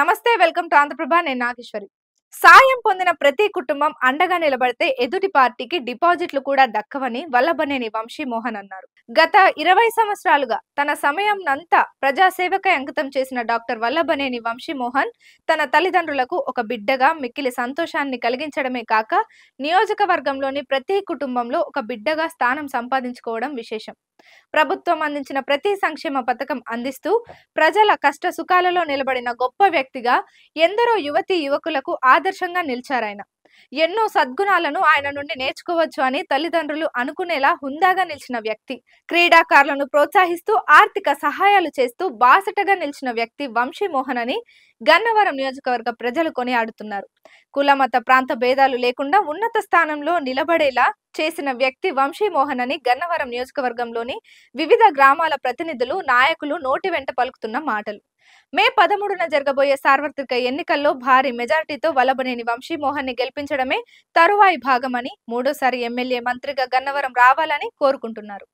నమస్తే, welcome to Andhraprabha. నేను నాగేశ్వరి. సాయం పొందిన ప్రతి కుటుంబం అండగా నిలబడితే ఎదుటి పార్టీకి డిపాజిట్లు కూడా దక్కవని వల్లభనేని వంశీమోహన్ అన్నారు. గత 20 సంవత్సరాలుగా తన సమయంనంతా ప్రజాసేవకై అంకితం చేసిన డాక్టర్ వల్లభనేని వంశీమోహన్ తన తల్లిదండ్రులకు ఒక బిడ్డగా మిక్కిలి సంతోషాన్ని కలిగించడమే కాక నియోజకవర్గంలోని ప్రతి కుటుంబంలో ఒక బిడ్డగా స్థానం సంపాదించుకోవడం విశేషం. ప్రభుత్వం అందించిన ప్రతి సంక్షేమ పథకం అందిస్తూ ప్రజల కష్ట సుఖాలలో నిలబడిన గొప్ప వ్యక్తిగా ఎందరో యువతీ యువకులకు ఆదర్శంగా నిలిచారాయన. ఎన్నో సద్గుణాలను ఆయన నుండి నేర్చుకోవచ్చు అని తల్లిదండ్రులు అనుకునేలా హుందాగా నిలిచిన వ్యక్తి. క్రీడాకారులను ప్రోత్సహిస్తూ ఆర్థిక సహాయాలు చేస్తూ బాసటగా నిలిచిన వ్యక్తి వంశీమోహన్ అని గన్నవరం నియోజకవర్గ ప్రజలు కొనియాడుతున్నారు. కులమత ప్రాంత భేదాలు లేకుండా ఉన్నత స్థానంలో నిలబడేలా చేసిన వ్యక్తి వంశీమోహన్ అని గన్నవరం నియోజకవర్గంలోని వివిధ గ్రామాల ప్రతినిధులు నాయకులు నోటి వెంట పలుకుతున్న మాటలు. మే 13న జరగబోయే సార్వత్రిక ఎన్నికల్లో భారీ మెజారిటీతో వల్లభనేని వంశీమోహన్ ని గెలిపించడమే తరువాయి భాగమని, మూడోసారి ఎమ్మెల్యే మంత్రిగా గన్నవరం రావాలని కోరుకుంటున్నారు.